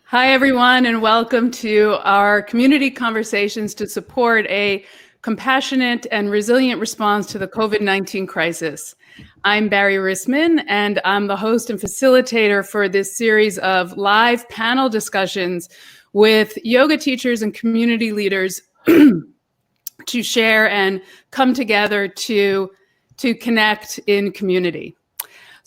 Hi, everyone, and welcome to our community conversations to support a compassionate and resilient response to the COVID-19 crisis. I'm Barrie Risman, and I'm the host and facilitator for this series of live panel discussions with yoga teachers and community leaders to share and come together to connect in community.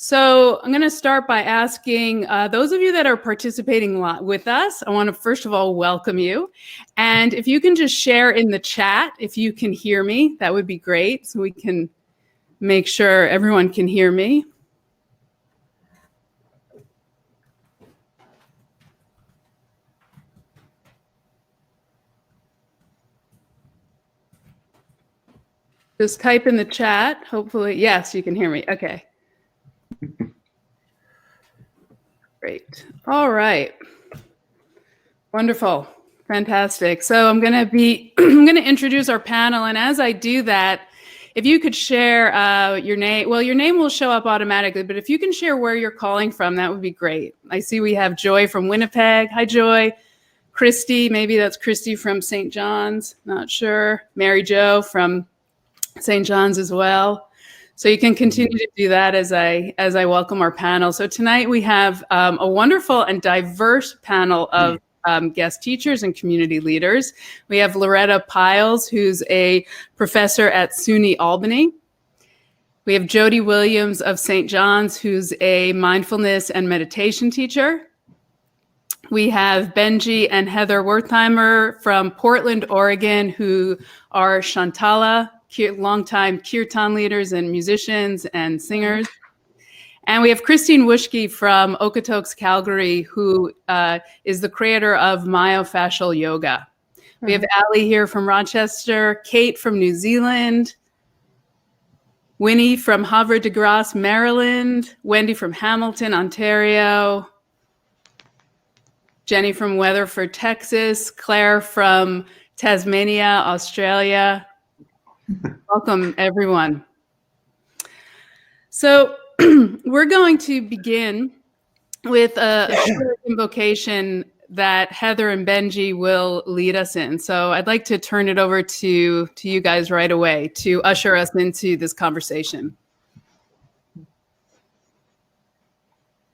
So I'm going to start by asking those of you that are participating with us, I want to first of all welcome you. And if you can just share in the chat, if you can hear me, that would be great. So we can make sure everyone can hear me. Just type in the chat. Hopefully, yes, you can hear me. Okay. Great. All right. Wonderful. Fantastic. So I'm going to introduce our panel. And as I do that, if you could share your name, well, your name will show up automatically, but if you can share where you're calling from, that would be great. I see we have Joy from Winnipeg. Hi, Joy. Christy, maybe that's Christy from St. John's, not sure. Mary Jo from St. John's as well. So you can continue to do that as I welcome our panel. So tonight we have a wonderful and diverse panel of guest teachers and community leaders. We have Loretta Pyles, who's a professor at SUNY Albany. We have Jody Williams of St. John's, who's a mindfulness and meditation teacher. We have Benjy and Heather Wertheimer from Portland, Oregon, who are Shantala, longtime kirtan leaders and musicians and singers. And we have Christine Wushke from Okotoks, Calgary, who is the creator of myofascial yoga. We have Ali here from Rochester, Kate from New Zealand, Winnie from Havre de Grace, Maryland, Wendy from Hamilton, Ontario, Jenny from Weatherford, Texas, Claire from Tasmania, Australia. Welcome, everyone. So we're going to begin with a short invocation that Heather and Benjy will lead us in. So I'd like to turn it over to you guys right away to usher us into this conversation.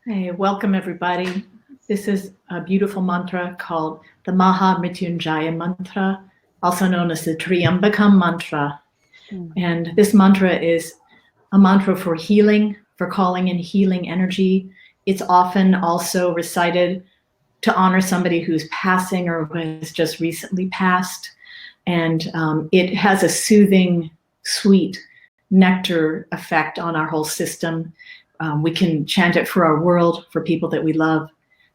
Hey, welcome everybody. This is a beautiful mantra called the Maha Mrityunjaya mantra, also known as the Triambakam mantra. And this mantra is a mantra for healing, for calling in healing energy. It's often also recited to honor somebody who's passing or who has just recently passed. And it has a soothing, sweet nectar effect on our whole system. We can chant it for our world, for people that we love.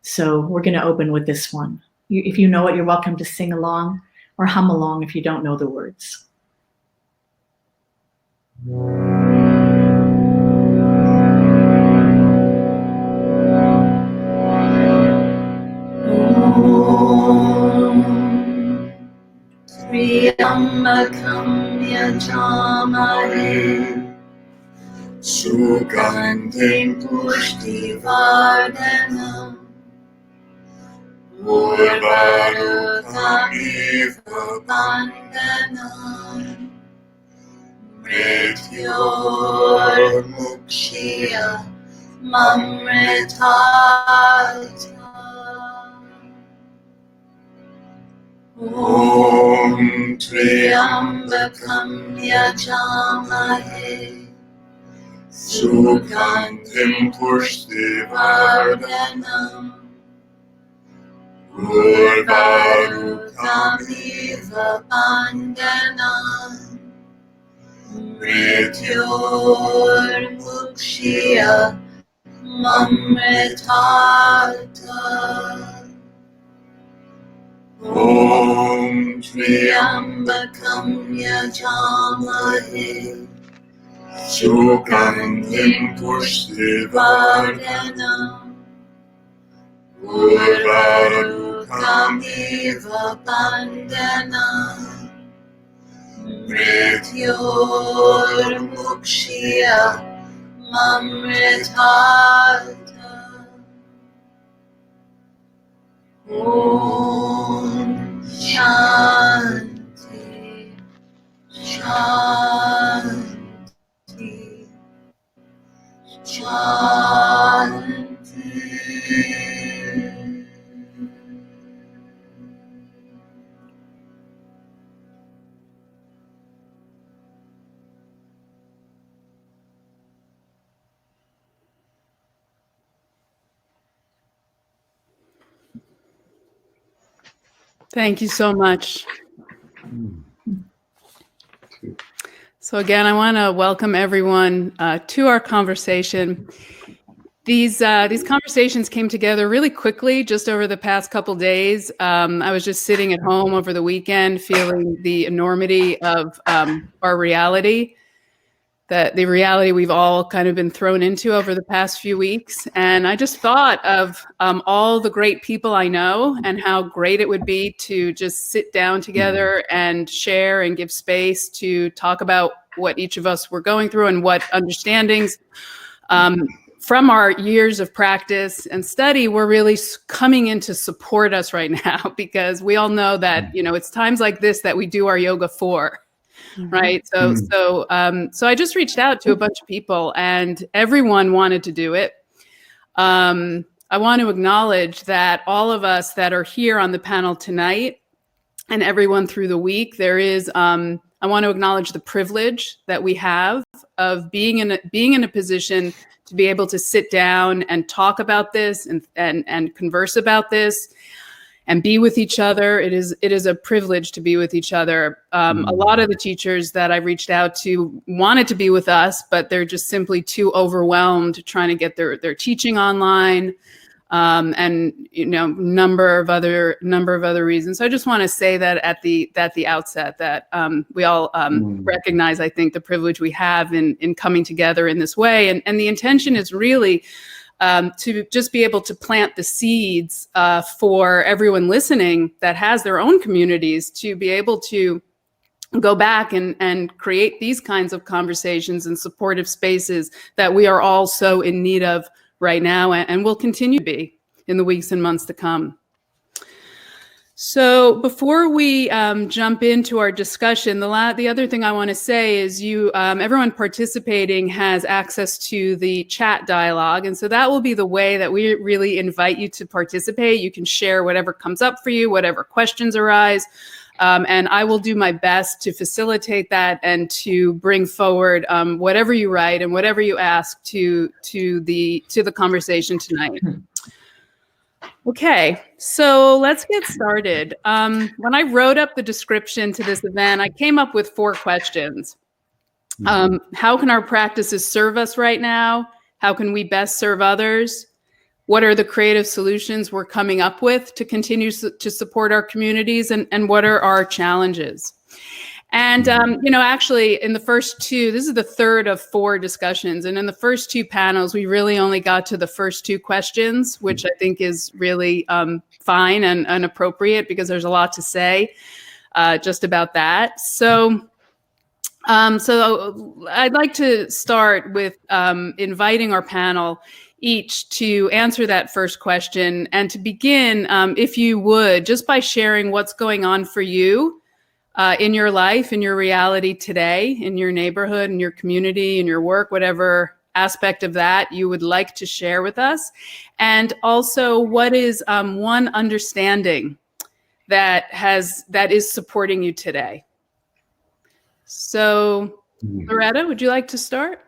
So we're going to open with this one. If you know it, you're welcome to sing along or hum along if you don't know the words. Triambakam yajamare Sugandhim pushtivardhanam Urvarukamiv bandhanam Mrityormukshya mamritata Om Triambakam yajamare Sugandhim pushtivardhanam Urvarukamiv bandhanam Mrityormukshya mamritata Om Triambakam yajamare Sugandhim pushtivardhanam Urvarukamiv bandhanam Mrityormukshya mamritata Om Shanti Shanti Shanti. Thank you so much. So again, I want to welcome everyone to our conversation. These conversations came together really quickly just over the past couple days. I was just sitting at home over the weekend feeling the enormity of our reality, the reality we've all kind of been thrown into over the past few weeks. And I just thought of all the great people I know and how great it would be to just sit down together and share and give space to talk about what each of us were going through and what understandings from our years of practice and study were really coming in to support us right now, because we all know that, you know, it's times like this that we do our yoga for. Right. So I just reached out to a bunch of people and everyone wanted to do it. I want to acknowledge that all of us that are here on the panel tonight and everyone through the week, there is, I want to acknowledge the privilege that we have of being in a position to be able to sit down and talk about this and converse about this and be with each other. It is a privilege to be with each other. A lot of the teachers that I reached out to wanted to be with us, but they're just simply too overwhelmed trying to get their teaching online, and you know, number of other reasons. So I just want to say that at the outset that we all recognize, I think, the privilege we have in coming together in this way, and the intention is really to just be able to plant the seeds for everyone listening that has their own communities to be able to go back and create these kinds of conversations and supportive spaces that we are all so in need of right now and will continue to be in the weeks and months to come. So before we jump into our discussion, the other thing I want to say is everyone participating has access to the chat dialogue. And so that will be the way that we really invite you to participate. You can share whatever comes up for you, whatever questions arise. And I will do my best to facilitate that and to bring forward whatever you write and whatever you ask to the conversation tonight. Okay, so let's get started. When I wrote up the description to this event, I came up with 4 questions. How can our practices serve us right now? How can we best serve others? What are the creative solutions we're coming up with to continue to support our communities? And what are our challenges? And, you know, actually in the first 2, this is the third of 4 discussions. And in the first 2 panels, we really only got to the first 2 questions, which I think is really fine and appropriate because there's a lot to say just about that. So I'd like to start with inviting our panel each to answer that first question and to begin, if you would, just by sharing what's going on for you in your life, in your reality today, in your neighborhood, in your community, in your work, whatever aspect of that you would like to share with us. And also, what is one understanding that is supporting you today? So, Loretta, would you like to start?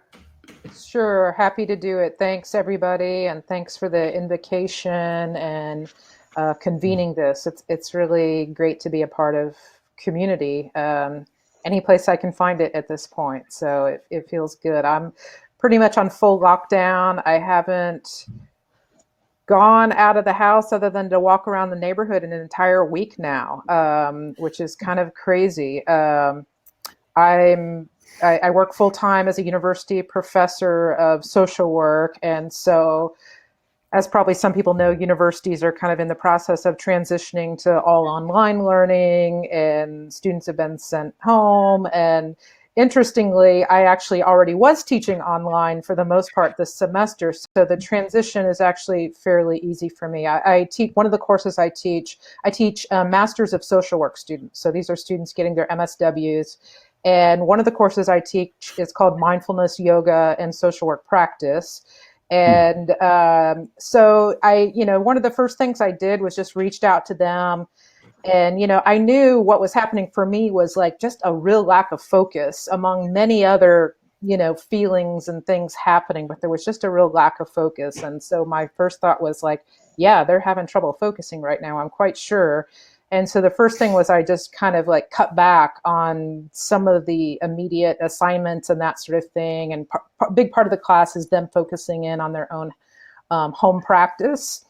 Sure, happy to do it. Thanks, everybody, and thanks for the invitation and convening this. It's really great to be a part of community, any place I can find it at this point. So it feels good. I'm pretty much on full lockdown. I haven't gone out of the house other than to walk around the neighborhood in an entire week now, which is kind of crazy. I work full-time as a university professor of social work. And so, as probably some people know, universities are kind of in the process of transitioning to all online learning, and students have been sent home. And interestingly, I actually already was teaching online for the most part this semester. So the transition is actually fairly easy for me. I teach one of the courses I teach Masters of Social Work students. So these are students getting their MSWs. And one of the courses I teach is called Mindfulness, Yoga, and Social Work Practice. And so one of the first things I did was just reached out to them. And, I knew what was happening for me was like just a real lack of focus among many other, feelings and things happening, but there was just a real lack of focus. And so my first thought was like, yeah, they're having trouble focusing right now, I'm quite sure. And so the first thing was I just kind of like cut back on some of the immediate assignments and that sort of thing. And big part of the class is them focusing in on their own home practice.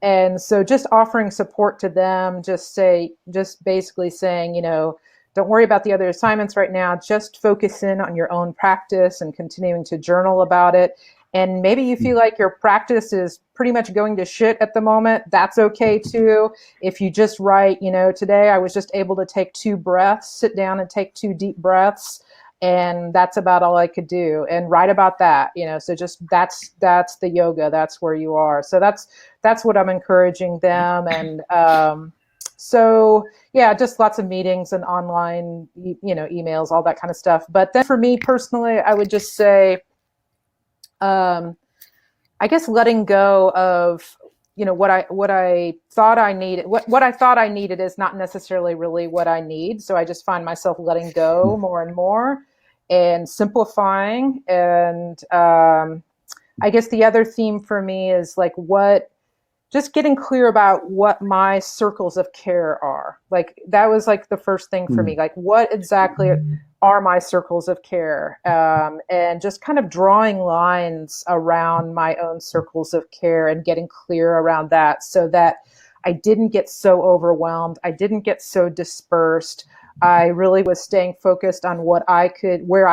And so just offering support to them, just basically saying, don't worry about the other assignments right now, just focus in on your own practice and continuing to journal about it. And maybe you feel like your practice is pretty much going to shit at the moment. That's okay too. If you just write, today I was just able to take 2 breaths, sit down and take 2 deep breaths. And that's about all I could do, and write about that, so just that's the yoga, that's where you are. So that's what I'm encouraging them. And so yeah, just lots of meetings and online, emails, all that kind of stuff. But then for me personally, I would just say, I guess letting go of, what I thought I needed, what I thought I needed is not necessarily really what I need. So I just find myself letting go more and more and simplifying. And I guess the other theme for me is like just getting clear about what my circles of care are. Like that was like the first thing for me, like what exactly are my circles of care, and just kind of drawing lines around my own circles of care and getting clear around that so that I didn't get so overwhelmed. I didn't get so dispersed. I really was staying focused on where I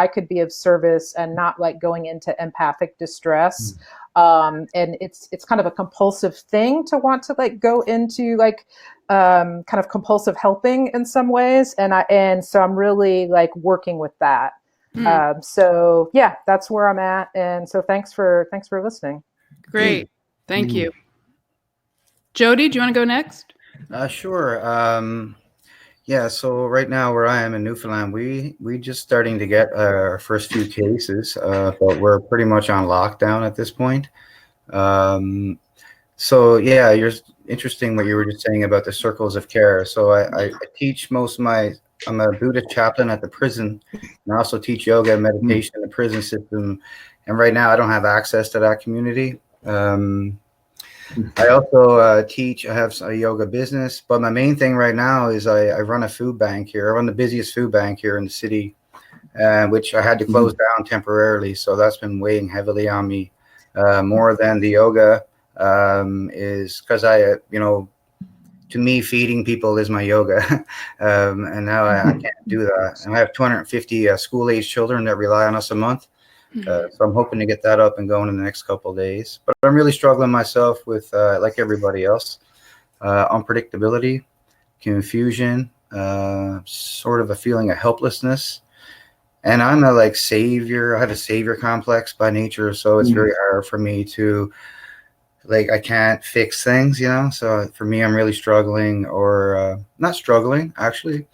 could be of service and not like going into empathic distress. And it's kind of a compulsive thing to want to like go into like kind of compulsive helping in some ways. And so I'm really like working with that. So yeah, that's where I'm at. And so thanks for listening. Great. Thank you. Jody, do you want to go next? Sure. Yeah, so right now where I am in Newfoundland, we just starting to get our first few cases, but we're pretty much on lockdown at this point. So yeah, interesting what you were just saying about the circles of care. So I teach I'm a Buddhist chaplain at the prison, and I also teach yoga and meditation in the prison system. And right now I don't have access to that community. I also I have a yoga business, but my main thing right now is I run a food bank here. I run the busiest food bank here in the city, which I had to close down temporarily. So that's been weighing heavily on me, more than the yoga, is because to me, feeding people is my yoga. And now I can't do that. And I have 250 school-age children that rely on us a month. So I'm hoping to get that up and going in the next couple of days. But I'm really struggling myself with, like everybody else, unpredictability, confusion, sort of a feeling of helplessness. And I'm a savior. I have a savior complex by nature, so it's very hard for me to, I can't fix things, So for me, I'm really struggling, or not struggling actually,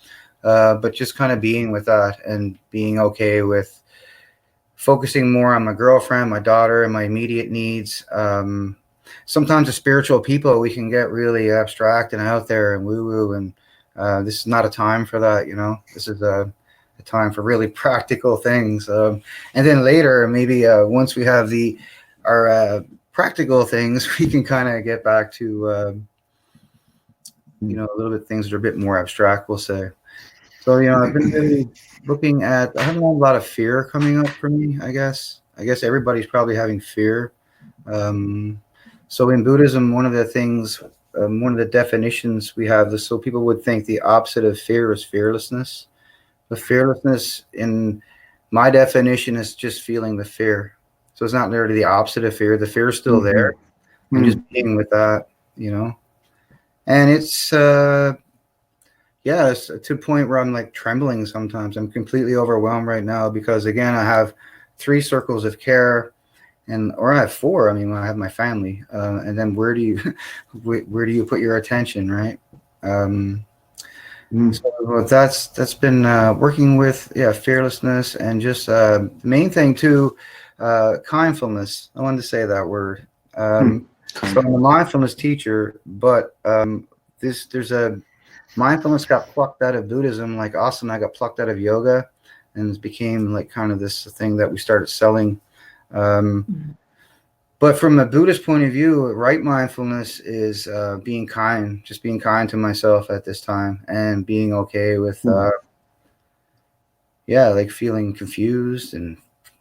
but just kind of being with that and being okay with focusing more on my girlfriend, my daughter, and my immediate needs. Sometimes as spiritual people, we can get really abstract and out there and woo-woo, and this is not a time for that, This is a time for really practical things. And then later, maybe once we have our practical things, we can kind of get back to, a little bit things that are a bit more abstract, we'll say. So, I've been really looking at, I have a lot of fear coming up for me, I guess. I guess everybody's probably having fear. So in Buddhism, one of the things, one of the definitions we have is, so people would think the opposite of fear is fearlessness. The fearlessness in my definition is just feeling the fear. So it's not literally the opposite of fear. The fear is still there, and just being with that, And it's, yeah, it's to a point where I'm like trembling sometimes. I'm completely overwhelmed right now because again, I have 3 circles of care, or I have 4. I mean, I have my family, and then where do you where do you put your attention, right? So that's been working with fearlessness, and just the main thing too, kindfulness. I wanted to say that word. So I'm a mindfulness teacher, but there's a mindfulness got plucked out of Buddhism, like asana got plucked out of yoga, and it became like kind of this thing that we started selling. But from a Buddhist point of view, right mindfulness is being kind, just being kind to myself at this time, and being okay with, like feeling confused and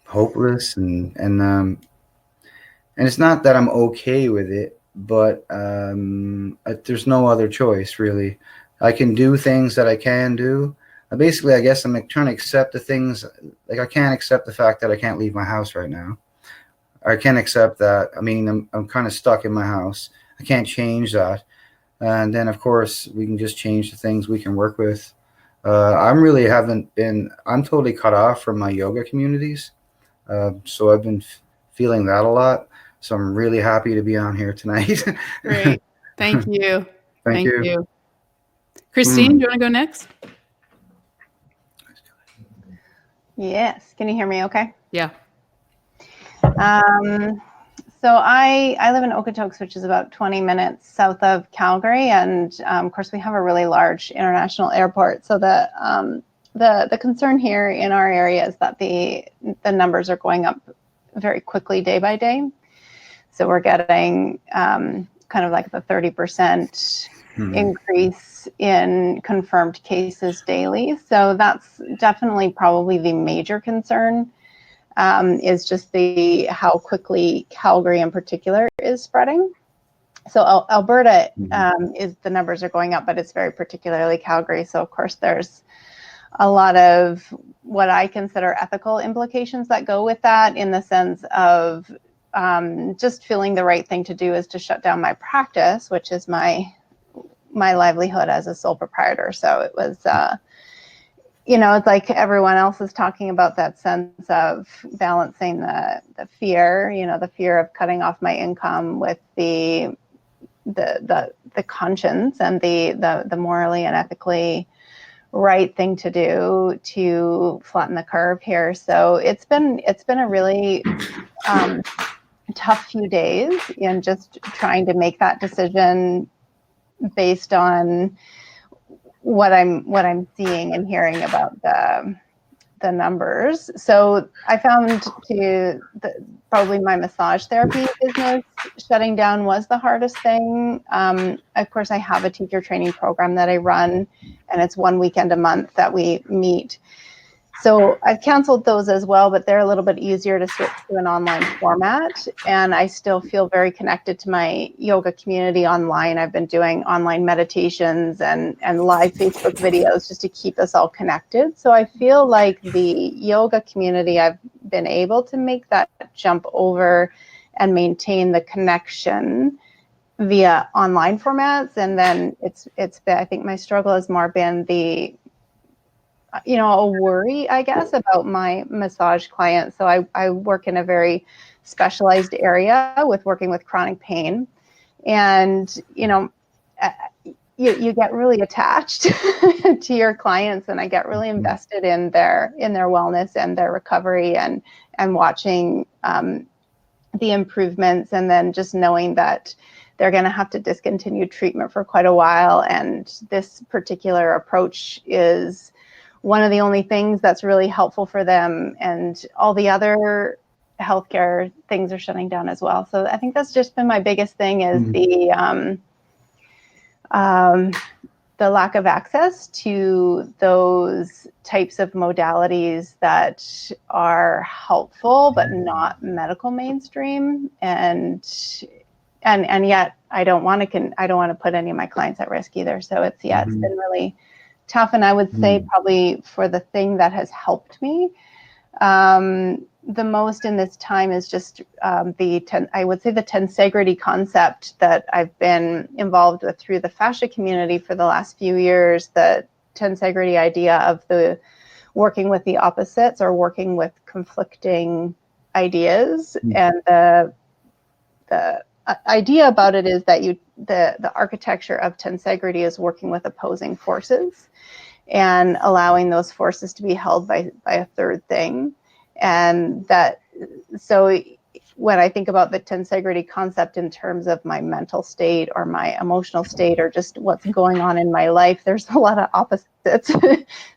hopeless, and it's not that I'm okay with it, but there's no other choice really. I can do things that I can do. Basically, I guess I'm like trying to accept the things. Like I can't accept the fact that I can't leave my house right now. I can't accept that. I mean, I'm kind of stuck in my house. I can't change that. And then, of course, we can just change the things we can work with. I'm totally cut off from my yoga communities. So I've been feeling that a lot. So I'm really happy to be on here tonight. Great. Thank you. Thank you. Christine, do you want to go next? Yes. Can you hear me okay? Yeah. So I live in Okotoks, which is about 20 minutes south of Calgary, and of course we have a really large international airport. So the concern here in our area is that the numbers are going up very quickly day by day. So we're getting kind of like the 30% increase in confirmed cases daily. So that's definitely probably the major concern. Is just how quickly Calgary in particular is spreading. So Alberta is the numbers are going up, but it's very particularly Calgary. So of course there's a lot of what I consider ethical implications that go with that, in the sense of just feeling the right thing to do is to shut down my practice, which is my livelihood as a sole proprietor. So it was it's like everyone else is talking about that sense of balancing the fear, the fear of cutting off my income with the conscience and the morally and ethically right thing to do to flatten the curve here. So it's been a really tough few days in just trying to make that decision based on what I'm seeing and hearing about the numbers. So I found probably my massage therapy business shutting down was the hardest thing. Of course, I have a teacher training program that I run, and it's 1 weekend a month that we meet. So I've canceled those as well, but they're a little bit easier to switch to an online format. And I still feel very connected to my yoga community online. I've been doing online meditations and live Facebook videos just to keep us all connected. So I feel like the yoga community, I've been able to make that jump over and maintain the connection via online formats. And then I think my struggle has more been a worry, I guess, about my massage clients. So I work in a very specialized area with working with chronic pain. And, you get really attached to your clients, and I get really invested in their wellness and their recovery, and watching the improvements, and then just knowing that they're going to have to discontinue treatment for quite a while. And this particular approach is one of the only things that's really helpful for them, and all the other healthcare things are shutting down as well. So I think that's just been my biggest thing, is the lack of access to those types of modalities that are helpful but not medical mainstream, and yet I don't want to put any of my clients at risk either. So it's been really tough. And I would say probably for the thing that has helped me the most in this time is just the tensegrity concept that I've been involved with through the fascia community for the last few years, that tensegrity idea of the working with the opposites or working with conflicting ideas. And the idea about it is that the architecture of tensegrity is working with opposing forces and allowing those forces to be held by a third thing. And that, so when I think about the tensegrity concept in terms of my mental state or my emotional state or just what's going on in my life, there's a lot of opposites.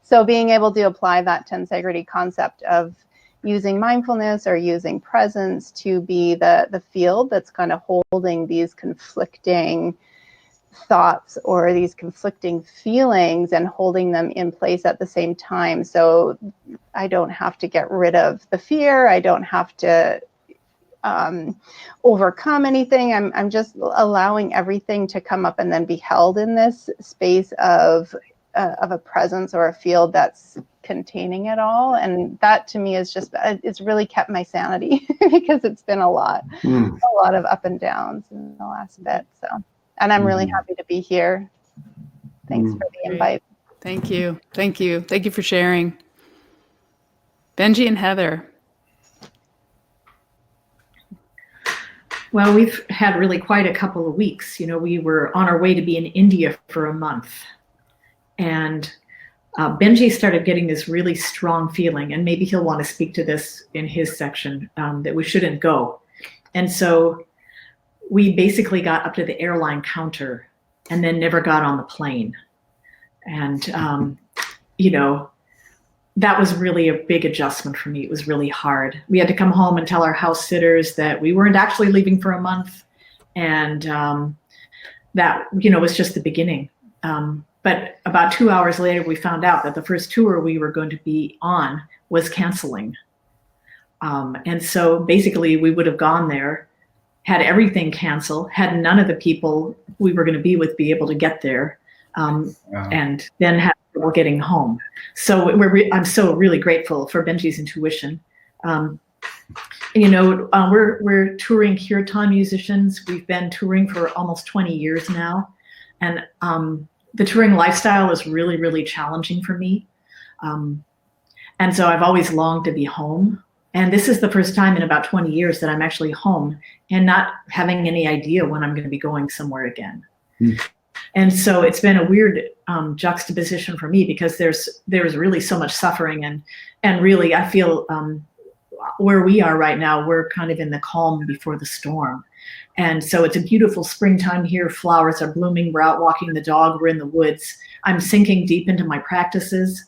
So being able to apply that tensegrity concept of using mindfulness or using presence to be the field that's kind of holding these conflicting thoughts or these conflicting feelings and holding them in place at the same time. So I don't have to get rid of the fear. I don't have to overcome anything. I'm just allowing everything to come up and then be held in this space of a presence or a field that's containing it all. And that to me is just, it's really kept my sanity because it's been a lot of up and downs in the last bit. So, and I'm really happy to be here. Thanks for the invite. Thank you. Thank you. Thank you for sharing. Benjy and Heather. Well, we've had really quite a couple of weeks. You know, we were on our way to be in India for a month. And Benjy started getting this really strong feeling, and maybe he'll want to speak to this in his section, that we shouldn't go. And so we basically got up to the airline counter and then never got on the plane. And, you know, that was really a big adjustment for me. It was really hard. We had to come home and tell our house sitters that we weren't actually leaving for a month. And that, you know, was just the beginning. But about 2 hours later, we found out that the first tour we were going to be on was canceling. And so basically we would have gone there, had everything cancel, had none of the people we were going to be with be able to get there, and then had trouble getting home. So I'm so really grateful for Benjy's intuition. You know, we're touring kirtan musicians. We've been touring for almost 20 years now. And the touring lifestyle is really, really challenging for me. And so I've always longed to be home. And this is the first time in about 20 years that I'm actually home and not having any idea when I'm going to be going somewhere again. And so it's been a weird juxtaposition for me because there's really so much suffering. And really, I feel where we are right now, we're kind of in the calm before the storm. And so it's a beautiful springtime here. Flowers are blooming. We're out walking the dog. We're in the woods. I'm sinking deep into my practices.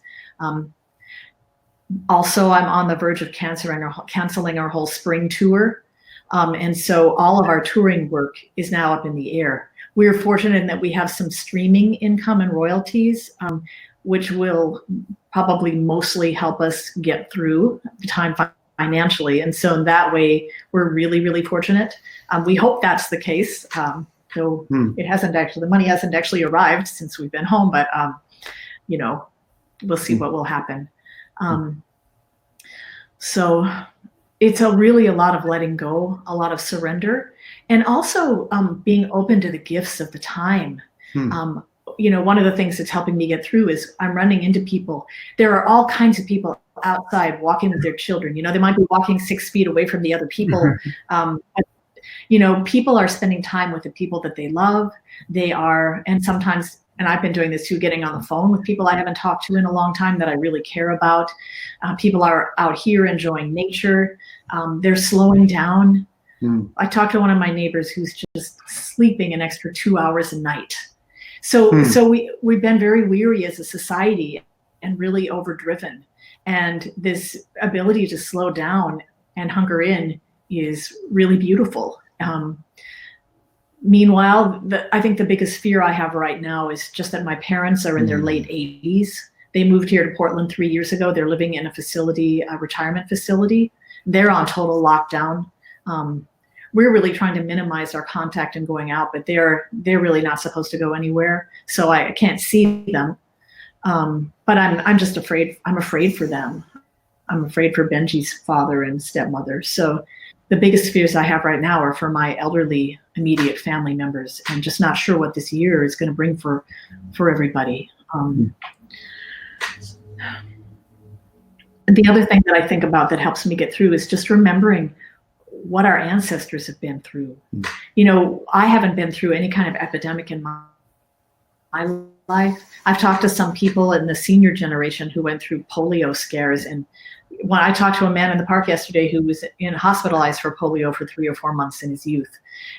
Also, I'm on the verge of canceling our whole spring tour. And so all of our touring work is now up in the air. We're fortunate in that we have some streaming income and royalties, which will probably mostly help us get through the time financially. And so in that way, we're really, really fortunate. We hope that's the case. So it hasn't actually, the money hasn't actually arrived since we've been home, but, you know, we'll see what will happen. So it's really a lot of letting go, a lot of surrender, and also being open to the gifts of the time. You know, one of the things that's helping me get through is I'm running into people. There are all kinds of people outside walking with their children. You know, they might be walking 6 feet away from the other people. You know, people are spending time with the people that they love. They are, and sometimes, and I've been doing this too, getting on the phone with people I haven't talked to in a long time that I really care about. People are out here enjoying nature. They're slowing down. I talked to one of my neighbors who's just sleeping an extra 2 hours a night. So we've been very weary as a society and really overdriven. And this ability to slow down and hunker in is really beautiful. Meanwhile, I think the biggest fear I have right now is just that my parents are in their late 80s. They moved here to Portland 3 years ago. They're living in a facility, a retirement facility. They're on total lockdown. We're really trying to minimize our contact and going out, but they're really not supposed to go anywhere. So I can't see them. But I'm just afraid. I'm afraid for them. I'm afraid for Benjy's father and stepmother. So the biggest fears I have right now are for my elderly immediate family members, and just not sure what this year is going to bring for everybody. And the other thing that I think about that helps me get through is just remembering what our ancestors have been through. You know, I haven't been through any kind of epidemic in my life. I've talked to some people in the senior generation who went through polio scares. And when I talked to a man in the park yesterday who was hospitalized for polio for 3 or 4 months in his youth.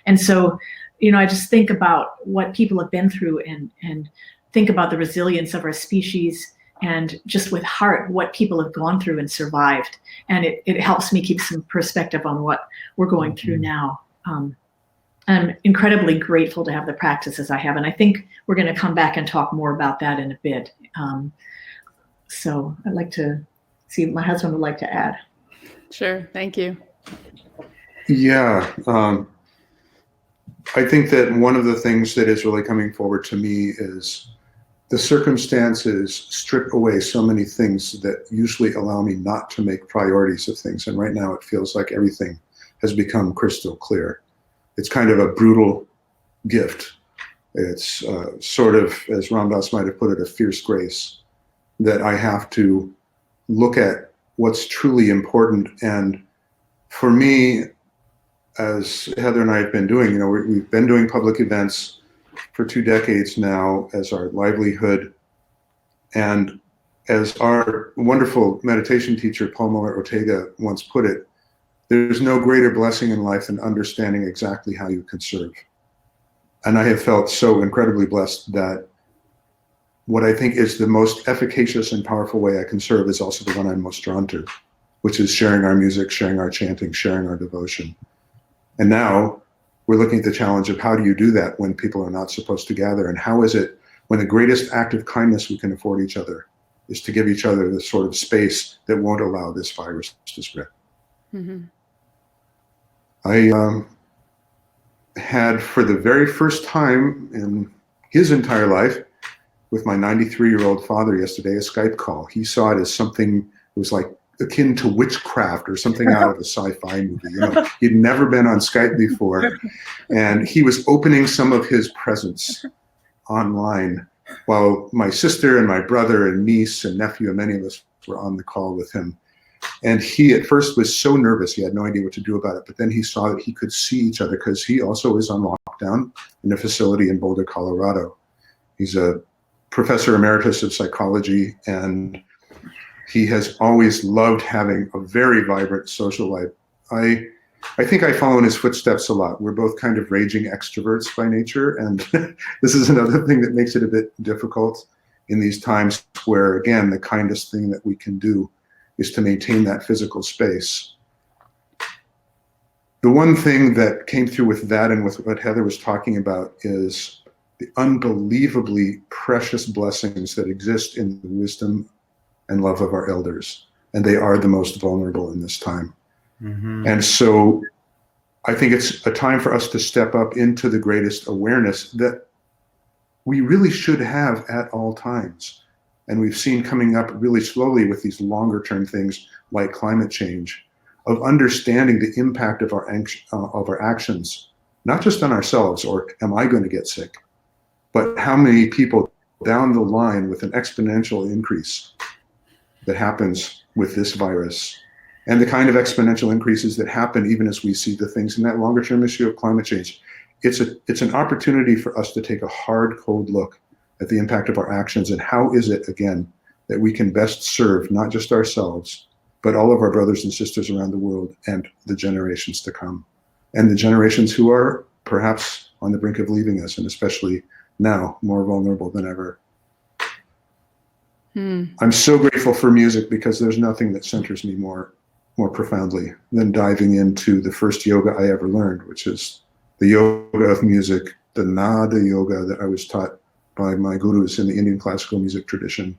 And so, you know, I just think about what people have been through and think about the resilience of our species and just with heart, what people have gone through and survived. And it helps me keep some perspective on what we're going through now. I'm incredibly grateful to have the practices I have. And I think we're going to come back and talk more about that in a bit. So I'd like to see if my husband would like to add. Sure. Thank you. Yeah. I think that one of the things that is really coming forward to me is the circumstances strip away so many things that usually allow me not to make priorities of things. And right now it feels like everything has become crystal clear. It's kind of a brutal gift. It's sort of, as Ram Dass might have put it, a fierce grace that I have to look at what's truly important. And for me, as Heather and I have been doing, you know, we've been doing public events for 2 decades now as our livelihood. And as our wonderful meditation teacher, Paul Muller Ortega, once put it, there's no greater blessing in life than understanding exactly how you can serve. And I have felt so incredibly blessed that what I think is the most efficacious and powerful way I can serve is also the one I'm most drawn to, which is sharing our music, sharing our chanting, sharing our devotion. And now we're looking at the challenge of how do you do that when people are not supposed to gather? And how is it when the greatest act of kindness we can afford each other is to give each other the sort of space that won't allow this virus to spread? Mm-hmm. I had, for the very first time in his entire life, with my 93-year-old father yesterday, a Skype call. He saw it as something that was like akin to witchcraft or something out of a sci-fi movie. You know, he'd never been on Skype before, and he was opening some of his presents online while my sister and my brother and niece and nephew and many of us were on the call with him. And he at first was so nervous, he had no idea what to do about it, but then he saw that he could see each other because he also is on lockdown in a facility in Boulder, Colorado. He's a professor emeritus of psychology, and he has always loved having a very vibrant social life. I think I follow in his footsteps a lot. We're both kind of raging extroverts by nature, and this is another thing that makes it a bit difficult in these times where, again, the kindest thing that we can do is to maintain that physical space. The one thing that came through with that and with what Heather was talking about is the unbelievably precious blessings that exist in the wisdom and love of our elders. And they are the most vulnerable in this time. Mm-hmm. And so I think it's a time for us to step up into the greatest awareness that we really should have at all times. And we've seen coming up really slowly with these longer term things like climate change, of understanding the impact of our actions, not just on ourselves or am I going to get sick, but how many people down the line with an exponential increase that happens with this virus, and the kind of exponential increases that happen even as we see the things in that longer term issue of climate change. It's an opportunity for us to take a hard, cold look at the impact of our actions and how is it, again, that we can best serve not just ourselves, but all of our brothers and sisters around the world and the generations to come, and the generations who are perhaps on the brink of leaving us, and especially now more vulnerable than ever. I'm so grateful for music because there's nothing that centers me more profoundly than diving into the first yoga I ever learned, which is the yoga of music, the Nada yoga that I was taught by my gurus in the Indian classical music tradition.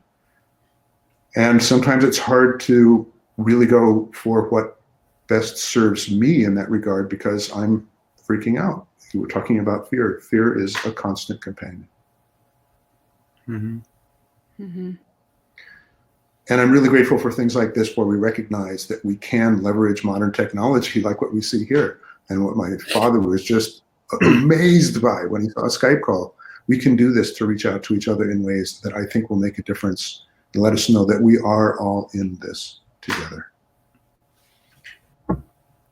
And sometimes it's hard to really go for what best serves me in that regard because I'm freaking out. You were talking about fear. Fear is a constant companion. Mm-hmm. Mm-hmm. And I'm really grateful for things like this where we recognize that we can leverage modern technology like what we see here and what my father was just amazed by when he saw a Skype call we can do this to reach out to each other in ways that I think will make a difference and let us know that we are all in this together.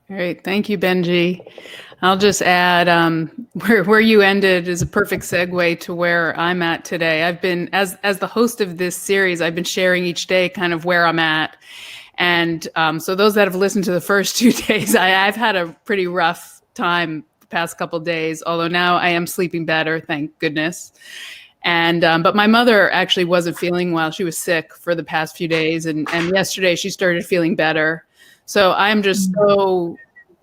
Great. Thank you, Benjy. I'll just add where you ended is a perfect segue to where I'm at today. I've been, as the host of this series, I've been sharing each day kind of where I'm at. And so those that have listened to the first 2 days, I've had a pretty rough time the past couple of days, although now I am sleeping better, thank goodness. And but my mother actually wasn't feeling well. She was sick for the past few days. And yesterday she started feeling better. So I'm just so,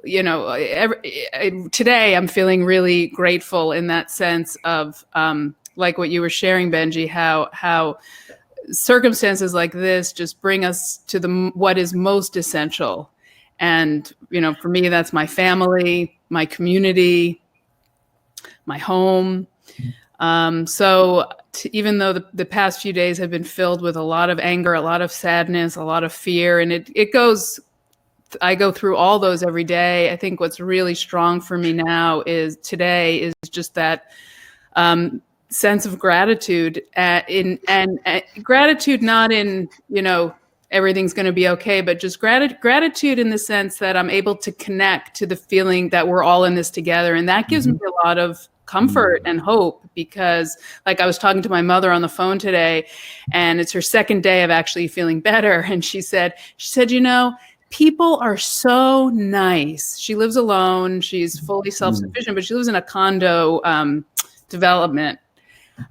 today I'm feeling really grateful in that sense of like what you were sharing, Benjy, how circumstances like this just bring us to what is most essential. And, for me, that's my family, my community, my home. So even though the past few days have been filled with a lot of anger, a lot of sadness, a lot of fear, and I go through all those every day. I think what's really strong for me now is just that sense of gratitude and gratitude, not in, everything's going to be okay, but just gratitude in the sense that I'm able to connect to the feeling that we're all in this together. And that gives me a lot of comfort and hope, because like I was talking to my mother on the phone today, and it's her second day of actually feeling better. And she said, people are so nice. She lives alone. She's fully self-sufficient, but she lives in a condo development,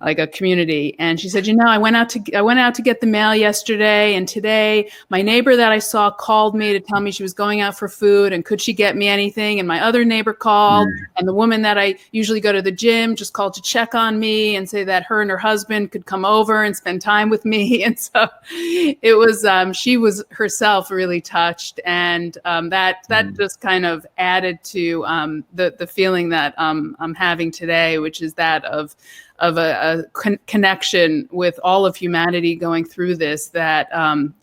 like a community. And she said, I went out to get the mail yesterday, and today my neighbor that I saw called me to tell me she was going out for food and could she get me anything. And my other neighbor called, and the woman that I usually go to the gym just called to check on me and say that her and her husband could come over and spend time with me. And so it was, she was herself really touched, and that just kind of added to the feeling that I'm having today, which is that of a connection with all of humanity going through this, that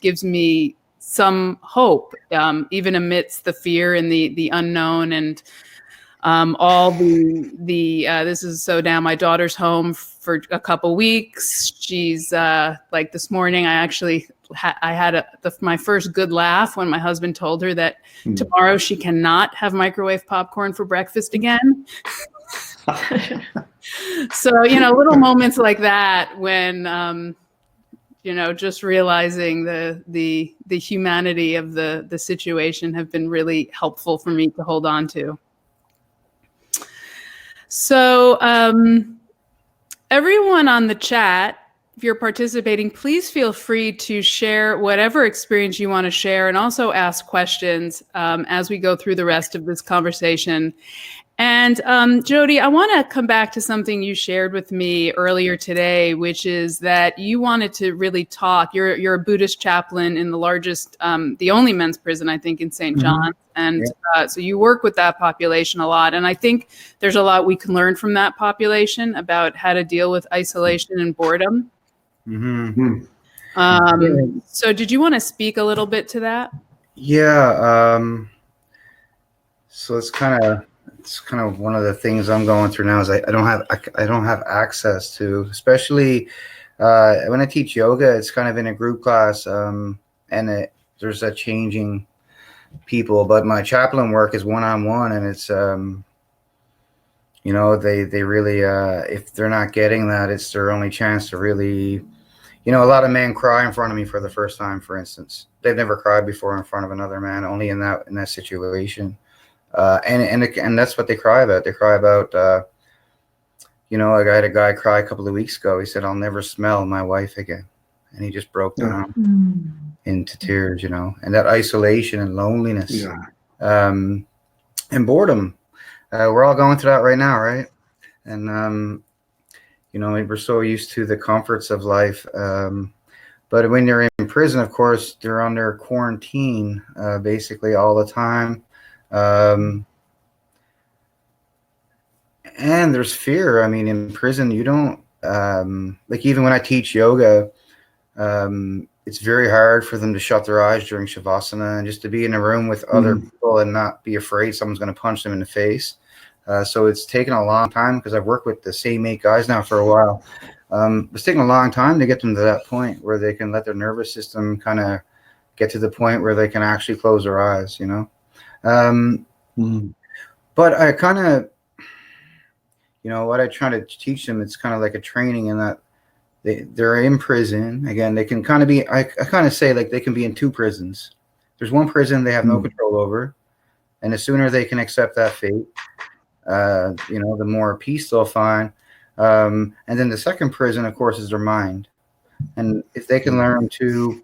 gives me some hope, even amidst the fear and the unknown, and all this is so now my daughter's home for a couple weeks. She's like this morning, I actually I had my first good laugh when my husband told her that tomorrow she cannot have microwave popcorn for breakfast again. So, little moments like that when, just realizing the humanity of the situation have been really helpful for me to hold on to. So, everyone on the chat, if you're participating, please feel free to share whatever experience you want to share, and also ask questions as we go through the rest of this conversation. And Jody, I want to come back to something you shared with me earlier today, which is that you wanted to really talk. You're a Buddhist chaplain in the largest, the only men's prison, I think, in St. John's. And so you work with that population a lot. And I think there's a lot we can learn from that population about how to deal with isolation and boredom. So did you want to speak a little bit to that? Yeah. So it's kind of one of the things I'm going through now is I don't have access to, especially when I teach yoga. It's kind of in a group class, and there's a changing people. But my chaplain work is one-on-one, and it's they really if they're not getting that, it's their only chance to really. A lot of men cry in front of me for the first time, for instance. They've never cried before in front of another man, only in that situation. And that's what they cry about. They cry about, I had a guy cry a couple of weeks ago. He said, "I'll never smell my wife again." And he just broke down into tears, and that isolation and loneliness, and boredom. We're all going through that right now, right? And, we're so used to the comforts of life. But when you're in prison, of course, they're under quarantine basically all the time. And there's fear. I mean, in prison, you don't, like even when I teach yoga, it's very hard for them to shut their eyes during Shavasana and just to be in a room with other people and not be afraid someone's going to punch them in the face. So it's taken a long time because I've worked with the same 8 guys now for a while. It's taken a long time to get them to that point where they can let their nervous system kind of get to the point where they can actually close their eyes, you know. But I kind of, you know, what I try to teach them, it's kind of like a training in that they're in prison. Again, they can kind of be, I kind of say like they can be in 2 prisons. There's one prison they have no control over. And the sooner they can accept that fate, you know, the more peace they'll find. And then the second prison, of course, is their mind. And if they can learn to,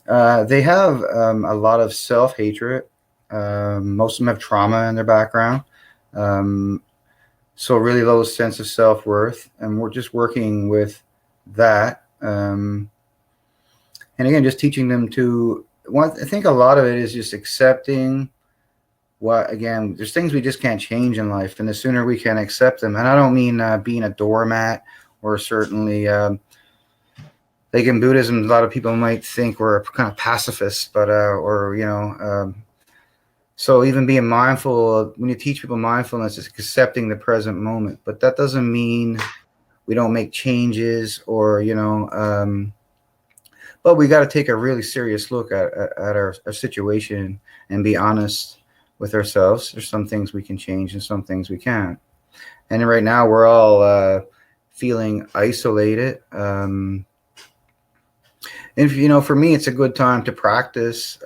they have a lot of self-hatred. Most of them have trauma in their background. So really low sense of self-worth. And we're just working with that. And again, just teaching them to, I think a lot of it is just accepting again, there's things we just can't change in life. And the sooner we can accept them, and I don't mean being a doormat, or certainly like in Buddhism, a lot of people might think we're kind of pacifists, but, or, you know, so even being mindful, when you teach people mindfulness, it's accepting the present moment, but that doesn't mean we don't make changes or, you know, but we got to take a really serious look at our situation and be honest with ourselves. There's some things we can change and some things we can't. And right now we're all feeling isolated. And, you know, for me, it's a good time to practice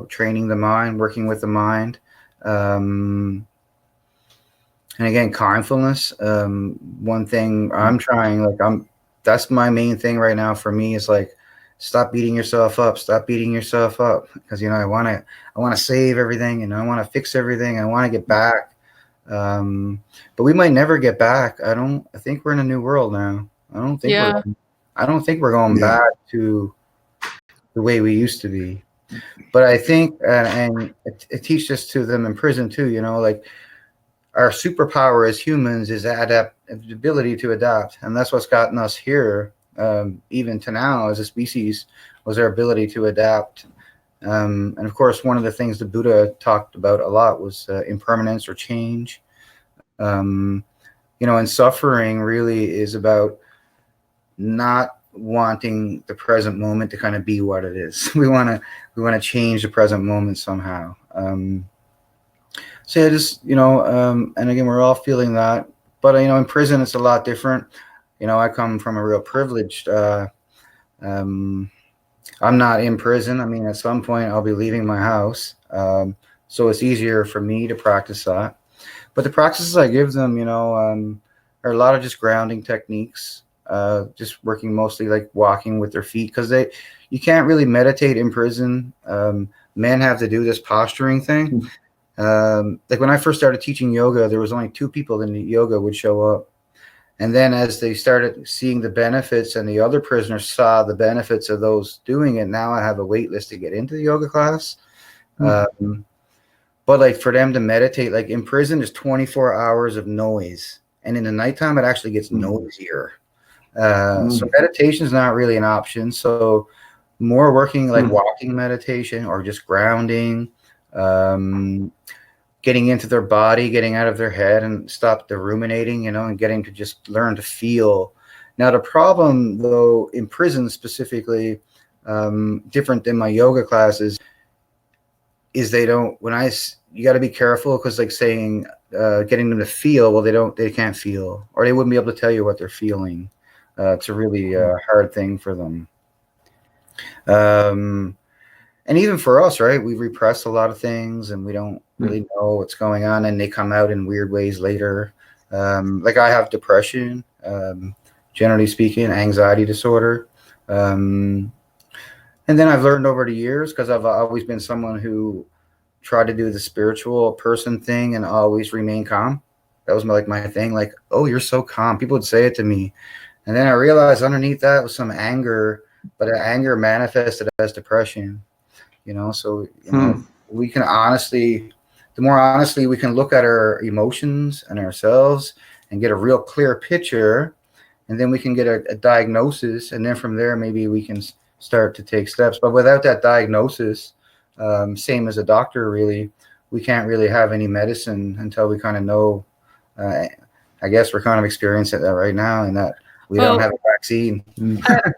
training the mind, working with the mind. And again, mindfulness. One thing I'm trying, that's my main thing right now for me is like, stop beating yourself up. Stop beating yourself up. Because, you know, I want to save everything and I want to fix everything. I want to get back. But we might never get back. I think we're in a new world now. I don't think we're going back to the way we used to be. But I think, and it teaches us to them in prison too, you know, like our superpower as humans is the ability to adapt. And that's what's gotten us here. Even to now as a species, was our ability to adapt. And of course, one of the things the Buddha talked about a lot was impermanence or change. You know, and suffering really is about not wanting the present moment to kind of be what it is. We want to change the present moment somehow. So yeah, just, you know, and again, we're all feeling that, but you know, in prison, it's a lot different. You know, I come from a real privileged, I'm not in prison. I mean, at some point I'll be leaving my house. So it's easier for me to practice that. But the practices I give them, you know, are a lot of just grounding techniques, just working mostly like walking with their feet, because you can't really meditate in prison. Men have to do this posturing thing. Like when I first started teaching yoga, there was only 2 people in the yoga would show up. And then as they started seeing the benefits and the other prisoners saw the benefits of those doing it, now I have a wait list to get into the yoga class. But like for them to meditate, like in prison, there's 24 hours of noise. And in the nighttime, it actually gets noisier. So meditation is not really an option. So more working like walking meditation or just grounding, getting into their body, getting out of their head and stop the ruminating, you know, and getting to just learn to feel. Now, the problem, though, in prison specifically, different than my yoga classes, is you got to be careful because like saying, getting them to feel, well, they can't feel, or they wouldn't be able to tell you what they're feeling. It's a really hard thing for them. And even for us, right, we repress a lot of things and we don't really know what's going on, and they come out in weird ways later. Like I have depression, generally speaking, anxiety disorder. And then I've learned over the years, because I've always been someone who tried to do the spiritual person thing and always remain calm. That was my thing. Like, oh, you're so calm. People would say it to me. And then I realized underneath that was some anger, but anger manifested as depression. You know, so you know, we can the more honestly we can look at our emotions and ourselves and get a real clear picture, and then we can get a diagnosis, and then from there maybe we can start to take steps. But without that diagnosis, same as a doctor, really, we can't really have any medicine until we kind of know I guess we're kind of experiencing that right now, and that we don't have a vaccine.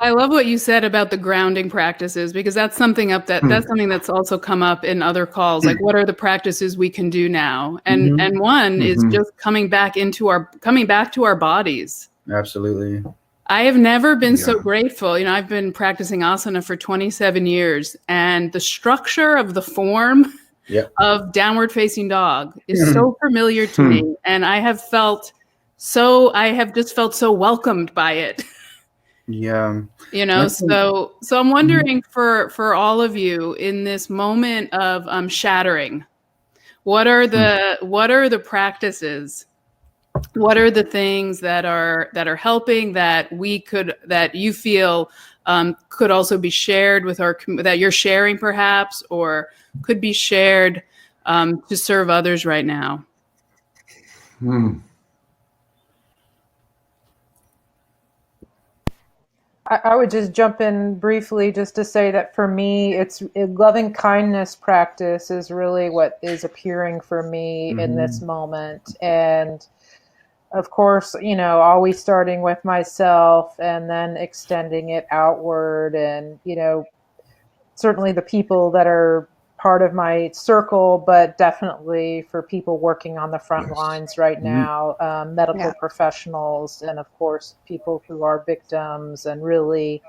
I love what you said about the grounding practices, because that's something that's something that's also come up in other calls. Like, what are the practices we can do now? And one is just coming back to our bodies. Absolutely. I have never been so grateful. You know, I've been practicing asana for 27 years, and the structure of the form of downward facing dog is so familiar to me, and I have just felt so welcomed by it. Yeah. You know, so I'm wondering for all of you in this moment of shattering, what are the practices? What are the things that are helping that you feel could also be shared with that you're sharing perhaps, or could be shared to serve others right now? I would just jump in briefly just to say that for me, loving kindness practice is really what is appearing for me in this moment. And of course, you know, always starting with myself and then extending it outward. And, you know, certainly the people that are part of my circle, but definitely for people working on the front lines right now, medical professionals, and of course, people who are victims. And really,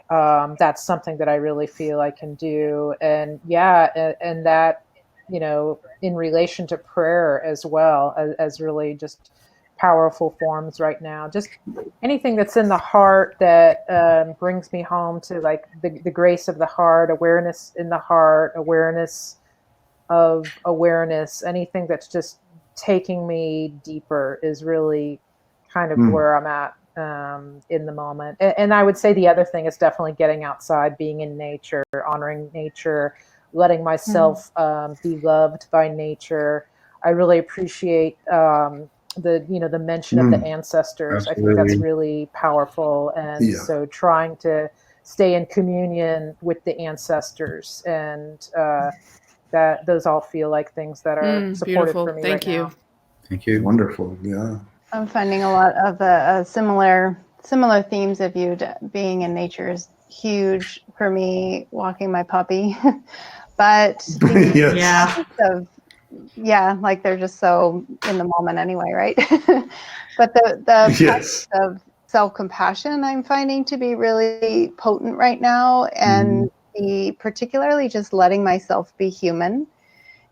that's something that I really feel I can do. And and that, you know, in relation to prayer as well, as really just powerful forms right now. Just anything that's in the heart that brings me home to like the grace of the heart, awareness in the heart, awareness of awareness, anything that's just taking me deeper is really kind of where I'm at in the moment. And I would say the other thing is definitely getting outside, being in nature, honoring nature, letting myself be loved by nature. I really appreciate the mention of the ancestors. Absolutely. I think that's really powerful. And so trying to stay in communion with the ancestors, and that those all feel like things that are supportive for me. Thank you. Now. Thank you. Wonderful. Yeah. I'm finding a lot of similar themes of you. Being in nature is huge for me. Walking my puppy, but like they're just so in the moment anyway, right? But the practice of self-compassion I'm finding to be really potent right now, and particularly just letting myself be human.